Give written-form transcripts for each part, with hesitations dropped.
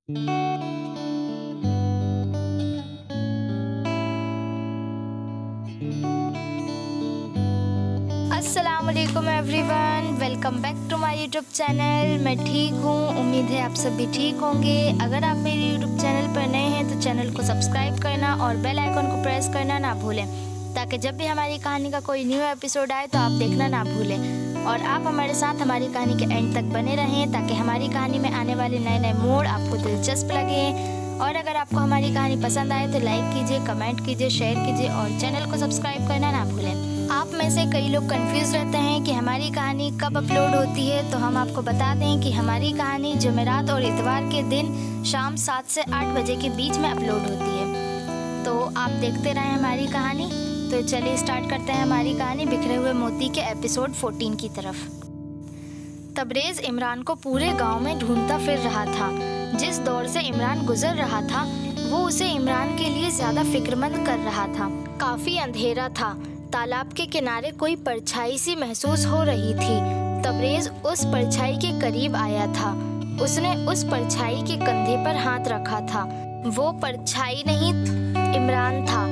अस्सलामुअलैकुम everyone, welcome back to my YouTube channel. मैं ठीक हूँ, उम्मीद है आप सब भी ठीक होंगे। अगर आप मेरे यूट्यूब चैनल पर नए हैं तो चैनल को सब्सक्राइब करना और बेल आइकन को प्रेस करना ना भूलें, ताकि जब भी हमारी कहानी का कोई न्यू एपिसोड आए तो आप देखना ना भूलें। और आप हमारे साथ हमारी कहानी के एंड तक बने रहें, ताकि हमारी कहानी में आने वाले नए नए मोड़ आपको दिलचस्प लगे। और अगर आपको हमारी कहानी पसंद आए तो लाइक कीजिए, कमेंट कीजिए, शेयर कीजिए और चैनल को सब्सक्राइब करना ना भूलें। आप में से कई लोग कंफ्यूज रहते हैं कि हमारी कहानी कब अपलोड होती है, तो हम आपको बता दें कि हमारी कहानी जुमेरात और इतवार के दिन शाम 7 से 8 बजे के बीच में अपलोड होती है। तो आप देखते रहें हमारी कहानी। तो चलिए स्टार्ट करते हैं हमारी कहानी बिखरे हुए मोती के एपिसोड 14 की तरफ। तबरेज़ इमरान को पूरे गांव में ढूंढता फिर रहा था। जिस दौर से इमरान गुजर रहा था वो उसे इमरान के लिए ज़्यादा फिक्रमंद कर रहा था। काफ़ी अंधेरा था। तालाब के किनारे कोई परछाई सी महसूस हो रही थी। तबरेज़ उस परछाई के करीब आया था। उसने उस परछाई के कंधे पर हाथ रखा था। वो परछाई नहीं, इमरान था।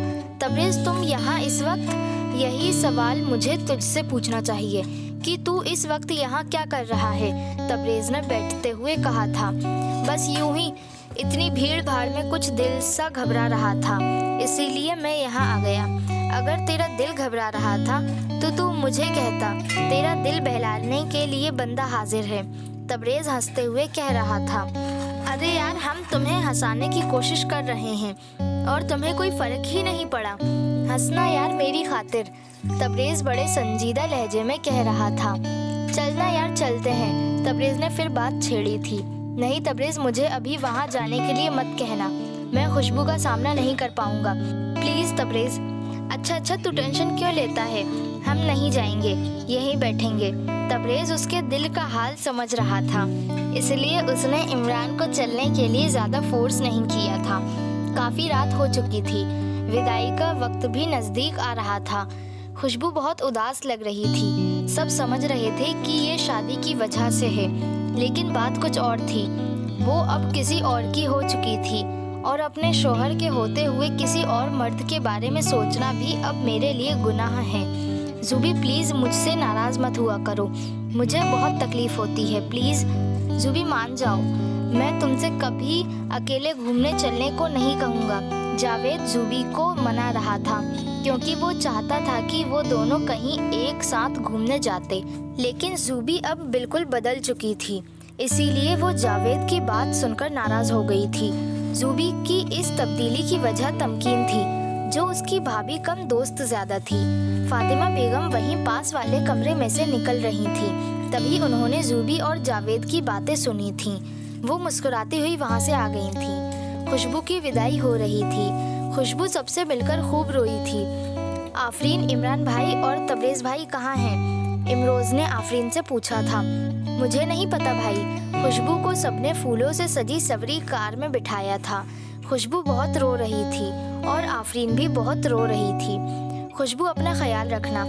तबरेज़, तुम यहाँ इस वक्त? यही सवाल मुझे तुझसे पूछना चाहिए कि तू इस वक्त यहाँ क्या कर रहा है? तबरेज़ ने बैठते हुए कहा था। बस यूं ही, इतनी भीड़ भाड़ में कुछ दिल सा घबरा रहा था, इसीलिए मैं यहाँ आ गया। अगर तेरा दिल घबरा रहा था तो तू मुझे कहता, तेरा दिल बहलाने के लिए बंदा हाजिर है। तबरेज़ हंसते हुए कह रहा था। अरे यार, हम तुम्हें हंसाने की कोशिश कर रहे हैं और तुम्हें कोई फर्क ही नहीं पड़ा। हंसना यार मेरी खातिर, तबरेज़ बड़े संजीदा लहजे में कह रहा था। चलना यार, चलते हैं, तबरेज़ ने फिर बात छेड़ी थी। नहीं तबरेज़, मुझे अभी वहाँ जाने के लिए मत कहना, मैं खुशबू का सामना नहीं कर पाऊंगा। प्लीज़ तबरेज़। अच्छा, तू टेंशन क्यों लेता है? हम नहीं जाएंगे, यहीं बैठेंगे। तबरेज़ उसके दिल का हाल समझ रहा था, इसलिए उसने इमरान को चलने के लिए ज़्यादा फोर्स नहीं किया था। काफ़ी रात हो चुकी थी, विदाई का वक्त भी नज़दीक आ रहा था। खुशबू बहुत उदास लग रही थी। सब समझ रहे थे कि ये शादी की वजह से है, लेकिन बात कुछ और थी। वो अब किसी और की हो चुकी थी और अपने शोहर के होते हुए किसी और मर्द के बारे में सोचना भी अब मेरे लिए गुनाह है। ज़ुबी प्लीज़ मुझसे नाराज़ मत हुआ करो, मुझे बहुत तकलीफ़ होती है। प्लीज़ ज़ुबी मान जाओ, मैं तुमसे कभी अकेले घूमने चलने को नहीं कहूँगा। जावेद ज़ुबी को मना रहा था, क्योंकि वो चाहता था कि वो दोनों कहीं एक साथ घूमने जाते, लेकिन ज़ुबी अब बिल्कुल बदल चुकी थी, इसीलिए वो जावेद की बात सुनकर नाराज़ हो गई थी। ज़ुबी की इस तब्दीली की वजह तमकीन थी, जो उसकी भाभी कम दोस्त ज़्यादा थी। फातिमा बेगम वहीं पास वाले कमरे में से निकल रही थी, तभी उन्होंने ज़ुबी और जावेद की बातें सुनी थीं। वो मुस्कुराती हुई वहाँ से आ गई थी। खुशबू की विदाई हो रही थी। खुशबू सबसे मिलकर खूब रोई थी। आफरीन, इमरान भाई और तबरेज़ भाई कहाँ हैं? इमरोज़ ने आफरीन से पूछा था। मुझे नहीं पता भाई। खुशबू को सबने फूलों से सजी सवरी कार में बिठाया था। खुशबू बहुत रो रही थी और आफरीन भी बहुत रो रही थी। खुशबू, अपना ख्याल रखना।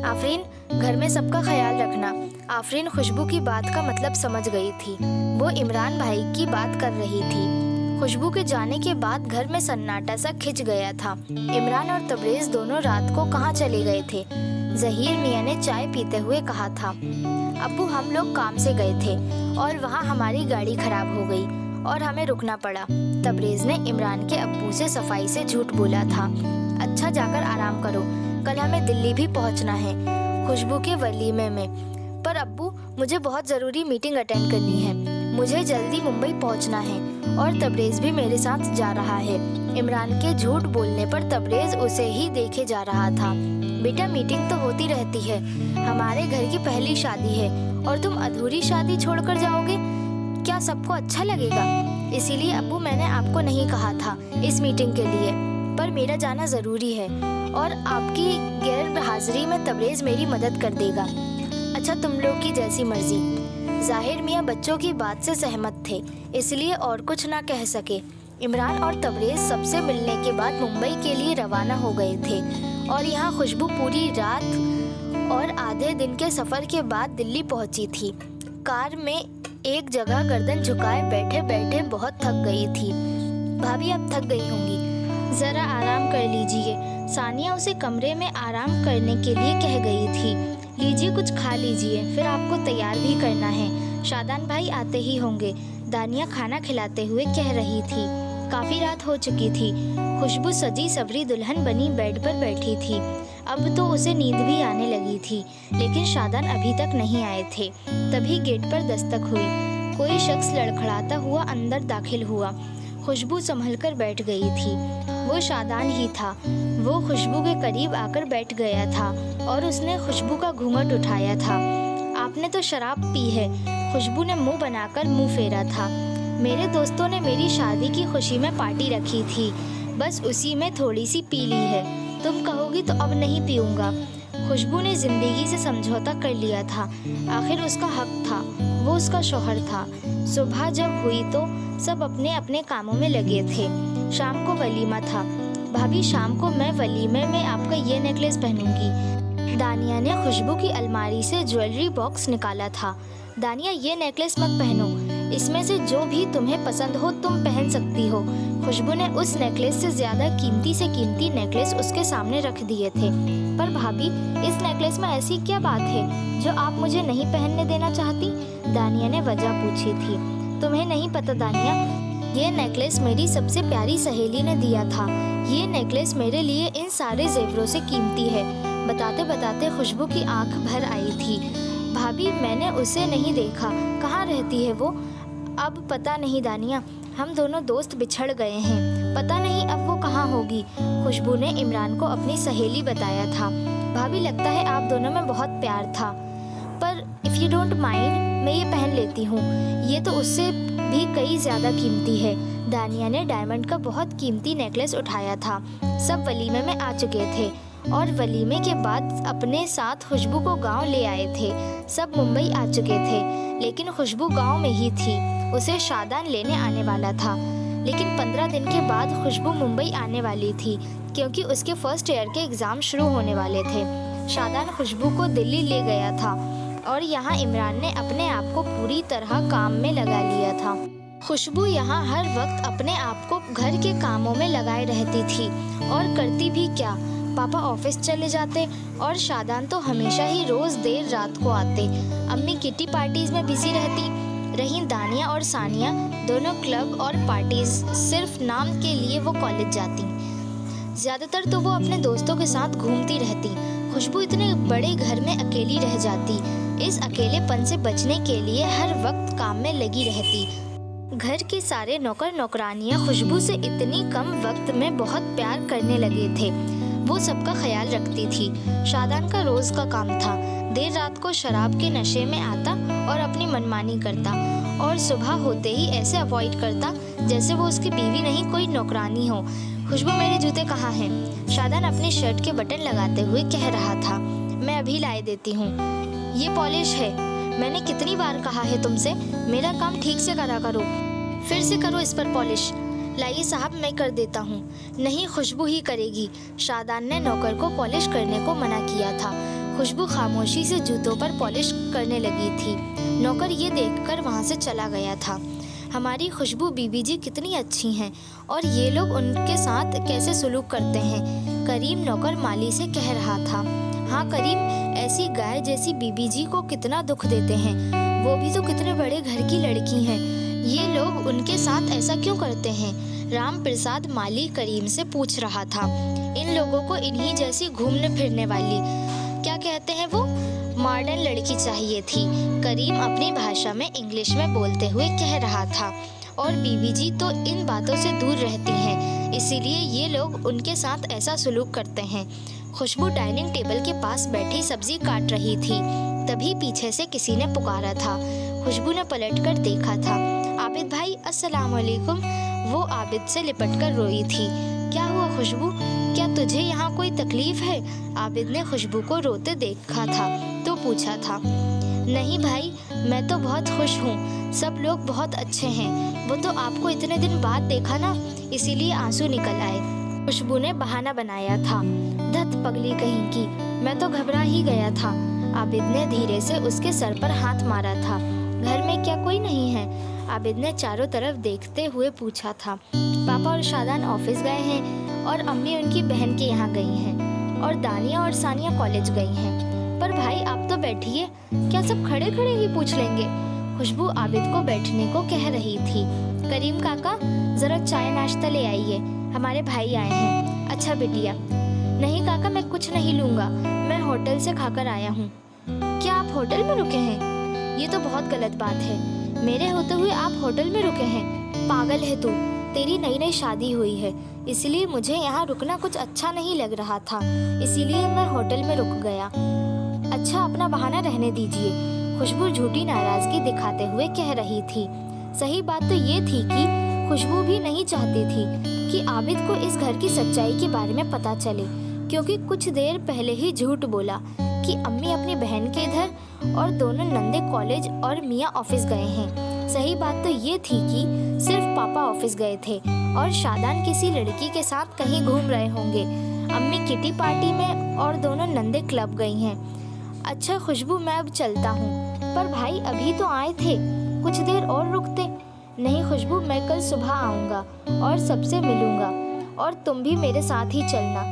आफरीन, घर में सबका ख्याल रखना। आफरीन खुशबू की बात का मतलब समझ गई थी। वो इमरान भाई की बात कर रही थी। खुशबू के जाने के बाद घर में सन्नाटा सा खिंच गया था। इमरान और तबरेज़ दोनों रात को कहाँ चले गए थे? ज़हीर मियाँ ने चाय पीते हुए कहा था। अब्बू, हम लोग काम से गए थे और वहाँ हमारी गाड़ी खराब हो गई और हमें रुकना पड़ा। तबरेज़ ने इमरान के अब्बू से सफाई से झूठ बोला था। अच्छा, जाकर आराम करो, कल हमें दिल्ली भी पहुँचना है, खुशबू के वलीमे में। पर अब्बू, मुझे बहुत ज़रूरी मीटिंग अटेंड करनी है, मुझे जल्दी मुंबई पहुँचना है और तबरेज़ भी मेरे साथ जा रहा है। इमरान के झूठ बोलने पर तबरेज़ उसे ही देखे जा रहा था। बेटा, मीटिंग तो होती रहती है, हमारे घर की पहली शादी है और तुम अधूरी शादी छोड़कर जाओगे, क्या सबको अच्छा लगेगा? इसीलिए अब्बू, मैंने आपको नहीं कहा था इस मीटिंग के लिए, पर मेरा जाना ज़रूरी है और आपकी गैर हाजिरी में तबरेज़ मेरी मदद कर देगा। अच्छा, तुम लोग की जैसी मर्जी। ज़ाहिर मियाँ बच्चों की बात से सहमत थे, इसलिए और कुछ ना कह सके। इमरान और तबरेज़ सबसे मिलने के बाद मुंबई के लिए रवाना हो गए थे और यहाँ खुशबू पूरी रात और आधे दिन के सफ़र के बाद दिल्ली पहुँची थी। कार में एक जगह गर्दन झुकाए बैठे बैठे बहुत थक गई थी। भाभी अब थक गई होंगी, जरा आराम कर लीजिए। सानिया उसे कमरे में आराम करने के लिए कह गई थी। लीजिए कुछ खा लीजिए, फिर आपको तैयार भी करना है। शादान भाई आते ही होंगे, दानिया खाना खिलाते हुए कह रही थी। काफी रात हो चुकी थी। खुशबू सजी सवरी दुल्हन बनी बेड पर बैठी थी। अब तो उसे नींद भी आने लगी थी, लेकिन शादान अभी तक नहीं आए थे। तभी गेट पर दस्तक हुई। कोई शख्स लड़खड़ाता हुआ अंदर दाखिल हुआ। खुशबू संभलकर बैठ गई थी। वो शादान ही था। वो खुशबू के करीब आकर बैठ गया था और उसने खुशबू का घूंघट उठाया था। आपने तो शराब पी है। खुशबू ने मुंह बनाकर मुंह फेरा था। मेरे दोस्तों ने मेरी शादी की खुशी में पार्टी रखी थी, बस उसी में थोड़ी सी पी ली है। तुम कहोगी तो अब नहीं पीऊंगा। खुशबू ने जिंदगी से समझौता कर लिया था। आखिर उसका हक था, वो उसका शौहर था। सुबह जब हुई तो सब अपने अपने कामों में लगे थे। शाम को वलीमा था। भाभी शाम को मैं वलीमे में आपका ये नेकलेस पहनूंगी। दानिया ने खुशबू की अलमारी से ज्वेलरी बॉक्स निकाला था। दानिया ये नेकलेस मत पहनो, इसमें से जो भी तुम्हें पसंद हो तुम पहन सकती हो। खुशबू ने उस नेकलेस से ज्यादा कीमती से कीमती नेकलेस उसके सामने रख दिए थे। पर भाभी, इस नेकलेस में ऐसी क्या बात है जो आप मुझे नहीं पहनने देना चाहती? दानिया ने वजह पूछी थी। तुम्हें नहीं पता दानिया, ये नेकलेस मेरी सबसे प्यारी सहेली ने दिया था। ये नेकलेस मेरे लिए इन सारे जेवरों से कीमती है। बताते बताते खुशबू की आंख भर आई थी। भाभी, मैंने उसे नहीं देखा, कहाँ रहती है वो? अब पता नहीं दानिया, हम दोनों दोस्त बिछड़ गए हैं। पता नहीं अब वो कहाँ होगी। खुशबू ने इमरान को अपनी सहेली बताया था। भाभी, लगता है आप दोनों में बहुत प्यार था। पर इफ़ यू डोंट माइंड, मैं ये पहन लेती हूँ। ये तो उससे भी कई ज़्यादा कीमती है। दानिया ने डायमंड का बहुत कीमती नेकलेस उठाया था। सब वलीमे में आ चुके थे और वलीमे के बाद अपने साथ खुशबू को गांव ले आए थे। सब मुंबई आ चुके थे, लेकिन खुशबू गांव में ही थी। उसे शादान लेने आने वाला था, लेकिन 15 दिन के बाद खुशबू मुंबई आने वाली थी, क्योंकि उसके फर्स्ट ईयर के एग्ज़ाम शुरू होने वाले थे। शादान खुशबू को दिल्ली ले गया था और यहाँ इमरान ने अपने आप को पूरी तरह काम में लगा लिया था। खुशबू यहाँ हर वक्त अपने आप को घर के कामों में लगाए रहती थी और करती भी क्या। पापा ऑफिस चले जाते और शादान तो हमेशा ही रोज़ देर रात को आते। अम्मी किटी पार्टीज़ में बिजी रहती। रही दानिया और सानिया, दोनों क्लब और पार्टीज सिर्फ नाम के लिए वो कॉलेज जाती। ज़्यादातर तो वो अपने दोस्तों के साथ घूमती रहती। खुशबू इतने बड़े घर में अकेली रह जाती। इस अकेलेपन से बचने के लिए हर वक्त काम में लगी रहती। घर के सारे नौकर नौकरानियाँ खुशबू से इतनी कम वक्त में बहुत प्यार करने लगे थे। वो सबका ख्याल रखती थी। शादान का रोज़ का काम था, देर रात को शराब के नशे में आता और अपनी मनमानी करता, और सुबह होते ही ऐसे अवॉइड करता जैसे वो उसकी बीवी नहीं कोई नौकरानी हो। खुशबू, मेरे जूते कहाँ हैं? शादान अपनी शर्ट के बटन लगाते हुए कह रहा था। मैं अभी लाए देती हूँ। ये पॉलिश है। मैंने कितनी बार कहा है तुमसे, मेरा काम ठीक से करा करो। फिर से करो इस पर पॉलिश। लाइए साहब, मैं कर देता हूँ। नहीं, खुशबू ही करेगी। शादान ने नौकर को पॉलिश करने को मना किया था। खुशबू खामोशी से जूतों पर पॉलिश करने लगी थी। नौकर ये देखकर वहाँ से चला गया था। हमारी खुशबू बीबी जी कितनी अच्छी हैं और ये लोग उनके साथ कैसे सलूक करते हैं। करीम नौकर माली से कह रहा था। हाँ करीम, ऐसी गाय जैसी बीबी जी को कितना दुख देते हैं। वो भी तो कितने बड़े घर की लड़की हैं। ये लोग उनके साथ ऐसा क्यों करते हैं? राम प्रसाद माली करीम से पूछ रहा था। इन लोगों को इन्हीं जैसी घूमने फिरने वाली, क्या कहते हैं वो, मॉडर्न लड़की चाहिए थी। करीम अपनी भाषा में इंग्लिश में बोलते हुए कह रहा था। और बीबी जी तो इन बातों से दूर रहती हैं, इसीलिए ये लोग उनके साथ ऐसा सलूक करते हैं। खुशबू डाइनिंग टेबल के पास बैठी सब्जी काट रही थी। तभी पीछे से किसी ने पुकारा था। खुशबू ने पलटकर देखा था। आबिद भाई, अस्सलाम वालेकुम। वो आबिद से लिपटकर रोई थी। क्या हुआ खुशबू, क्या तुझे यहाँ कोई तकलीफ है? आबिद ने खुशबू को रोते देखा था तो पूछा था। नहीं भाई, मैं तो बहुत खुश हूँ। सब लोग बहुत अच्छे हैं। वो तो आपको इतने दिन बाद देखा ना, इसीलिए आंसू निकल आए। खुशबू ने बहाना बनाया था। धत पगली कहीं की, मैं तो घबरा ही गया था। आबिद ने धीरे से उसके सर पर हाथ मारा था। घर में क्या कोई नहीं है? आबिद ने चारों तरफ देखते हुए पूछा था। पापा और शादान ऑफिस गए हैं और अम्मी उनकी बहन के यहाँ गई हैं और दानिया और सानिया कॉलेज गई हैं। पर भाई आप तो बैठिए, क्या सब खड़े खड़े ही पूछ लेंगे? खुशबू आबिद को बैठने को कह रही थी। करीम काका जरा चाय नाश्ता ले आइए, हमारे भाई आए हैं। अच्छा बिटिया। नहीं काका मैं कुछ नहीं लूँगा, मैं होटल से खाकर आया हूँ। क्या आप होटल में रुके हैं? ये तो बहुत गलत बात है, मेरे होते हुए आप होटल में रुके हैं। पागल है तू, तेरी नई नई शादी हुई है, इसलिए मुझे यहाँ रुकना कुछ अच्छा नहीं लग रहा था, इसीलिए मैं होटल में रुक गया। अच्छा अपना बहाना रहने दीजिए, खुशबू झूठी नाराजगी दिखाते हुए कह रही थी। सही बात तो ये थी कि खुशबू भी नहीं चाहती थी कि आबिद को इस घर की सच्चाई के बारे में पता चले, क्योंकि कुछ देर पहले ही झूठ बोला कि अम्मी अपनी बहन के इधर और दोनों नंदे कॉलेज और मियाँ ऑफिस गए हैं। सही बात तो ये थी कि सिर्फ पापा ऑफिस गए थे और शादान किसी लड़की के साथ कहीं घूम रहे होंगे। अम्मी किटी पार्टी में और दोनों नंदे क्लब गई हैं। अच्छा खुशबू मैं अब चलता हूँ। पर भाई अभी तो आए थे, कुछ देर और रुकते। नहीं खुशबू मैं कल सुबह आऊँगा और सबसे मिलूँगा और तुम भी मेरे साथ ही चलना,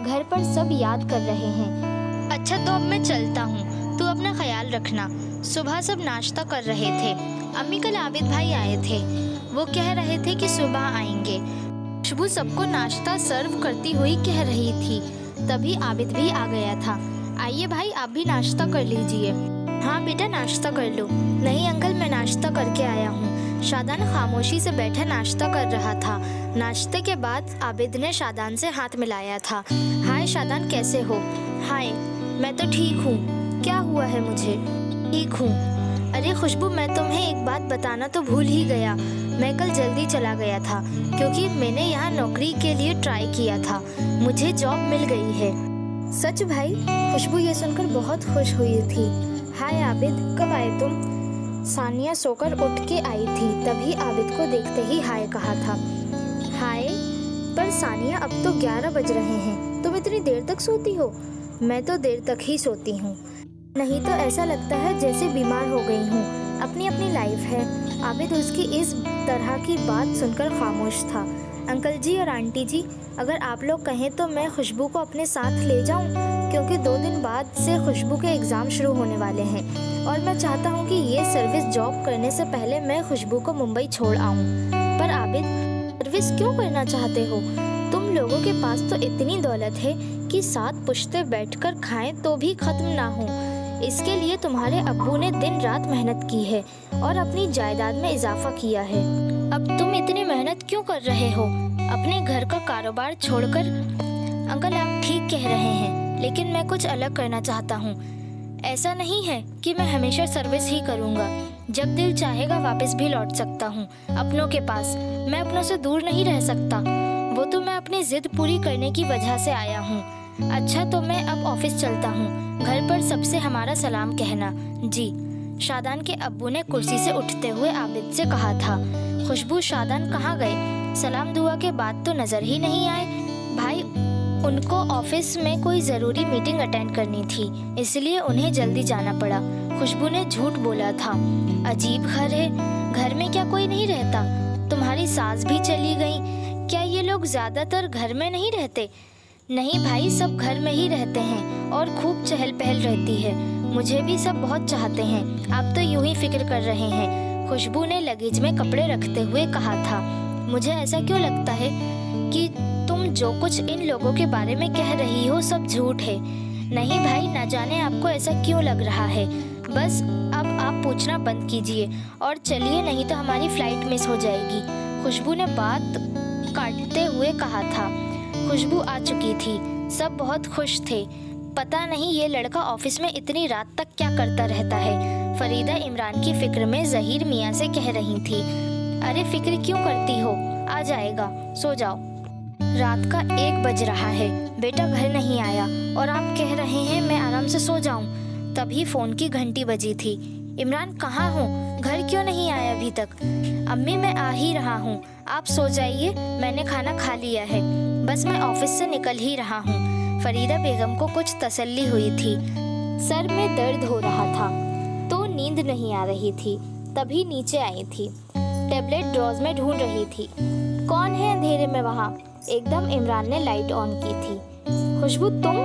घर पर सब याद कर रहे हैं। अच्छा तो अब मैं चलता हूँ, तू अपना ख्याल रखना। सुबह सब नाश्ता कर रहे थे, अम्मी कल आबिद भाई आए थे, वो कह रहे थे कि सुबह आएंगे। खुशबू सबको नाश्ता सर्व करती हुई कह रही थी, तभी आबिद भी आ गया था। आइए भाई आप भी नाश्ता कर लीजिए। हाँ बेटा नाश्ता कर लो। नहीं अंकल मैं नाश्ता करके आया हूँ। शादान खामोशी से बैठा नाश्ता कर रहा था। नाश्ते के बाद आबिद ने शादान से हाथ मिलाया था। हाय शादान कैसे हो? हाय मैं तो ठीक हूँ। क्या हुआ है मुझे? ठीक हूँ। अरे खुशबू मैं तुम्हें एक बात बताना तो भूल ही गया, मैं कल जल्दी चला गया था क्योंकि मैंने यहाँ नौकरी के लिए ट्राई किया था, मुझे जॉब मिल गई है। सच भाई? खुशबू ये सुनकर बहुत खुश हुई थी। हाय आबिद कब आए तुम? सानिया सोकर उठ के आई थी, तभी आबिद को देखते ही हाय कहा था। हाय पर सानिया अब तो 11 बज रहे हैं, तुम इतनी देर तक सोती हो? मैं तो देर तक ही सोती हूँ, नहीं तो ऐसा लगता है जैसे बीमार हो गई हूँ। अपनी अपनी लाइफ है। आबिद उसकी इस तरह की बात सुनकर खामोश था। अंकल जी और आंटी जी अगर आप लोग कहें तो मैं खुशबू को अपने साथ ले जाऊं, क्योंकि 2 दिन बाद से खुशबू के एग्ज़ाम शुरू होने वाले हैं और मैं चाहता हूं कि ये सर्विस जॉब करने से पहले मैं खुशबू को मुंबई छोड़ आऊं। पर आबिद सर्विस क्यों करना चाहते हो? तुम लोगों के पास तो इतनी दौलत है कि 7 पुश्ते बैठकर खाएं तो भी ख़त्म ना हो। इसके लिए तुम्हारे अब्बू ने दिन रात मेहनत की है और अपनी जायदाद में इजाफा किया है। अब तुम इतनी मेहनत क्यों कर रहे हो अपने घर का कारोबार छोड़कर? अंकल आप ठीक कह रहे हैं, लेकिन मैं कुछ अलग करना चाहता हूँ। ऐसा नहीं है कि मैं हमेशा सर्विस ही करूँगा, जब दिल चाहेगा वापस भी लौट सकता हूँ अपनों के पास। मैं अपनों से दूर नहीं रह सकता, वो तो मैं अपनी जिद पूरी करने की वजह से आया हूँ। अच्छा तो मैं अब ऑफिस चलता हूँ, घर पर सबसे हमारा सलाम कहना। जी। शादान के अब्बू ने कुर्सी से उठते हुए आबिद से कहा था। खुशबू शादान कहाँ गए? सलाम दुआ के बाद तो नज़र ही नहीं आए। भाई उनको ऑफिस में कोई ज़रूरी मीटिंग अटेंड करनी थी, इसलिए उन्हें जल्दी जाना पड़ा। खुशबू ने झूठ बोला था। अजीब घर है, घर में क्या कोई नहीं रहता? तुम्हारी सास भी चली गई, क्या ये लोग ज़्यादातर घर में नहीं रहते? नहीं भाई सब घर में ही रहते हैं और खूब चहल पहल रहती है, मुझे भी सब बहुत चाहते हैं। आप तो यूं ही फिक्र कर रहे हैं, खुशबू ने लगेज में कपड़े रखते हुए कहा था। मुझे ऐसा क्यों लगता है कि तुम जो कुछ इन लोगों के बारे में कह रही हो सब झूठ है। नहीं भाई न जाने आपको ऐसा क्यों लग रहा है, बस अब आप पूछना बंद कीजिए और चलिए, नहीं तो हमारी फ्लाइट मिस हो जाएगी। खुशबू ने बात काटते हुए कहा था। खुशबू आ चुकी थी, सब बहुत खुश थे। पता नहीं ये लड़का ऑफिस में इतनी रात तक क्या करता रहता है। फरीदा इमरान की फिक्र में जहीर मियाँ से कह रही थी। अरे फिक्र क्यों करती हो, आ जाएगा, सो जाओ। रात का 1 बज रहा है, बेटा घर नहीं आया और आप कह रहे हैं मैं आराम से सो जाऊं। तभी फ़ोन की घंटी बजी थी। इमरान कहाँ हो, घर क्यों नहीं आया अभी तक? अम्मी मैं आ ही रहा हूँ, आप सो जाइए, मैंने खाना खा लिया है, बस मैं ऑफिस से निकल ही रहा हूँ। फरीदा बेगम को कुछ तसल्ली हुई थी। सर में दर्द हो रहा था तो नींद नहीं आ रही थी, तभी नीचे आई थी। टैबलेट ड्रॉज में ढूंढ रही थी। कौन है अंधेरे में वहाँ? एकदम इमरान ने लाइट ऑन की थी। खुशबू तुम?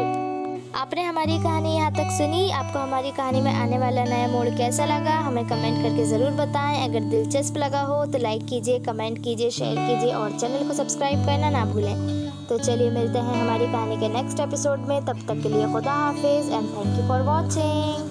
आपने हमारी कहानी यहाँ तक सुनी। आपको हमारी कहानी में आने वाला नया मोड़ कैसा लगा हमें कमेंट करके ज़रूर बताएं। अगर दिलचस्प लगा हो तो लाइक कीजिए, कमेंट कीजिए, शेयर कीजिए और चैनल को सब्सक्राइब करना ना भूलें। तो चलिए मिलते हैं हमारी कहानी के नेक्स्ट एपिसोड में। तब तक के लिए खुदा हाफिज़ and thank you for watching.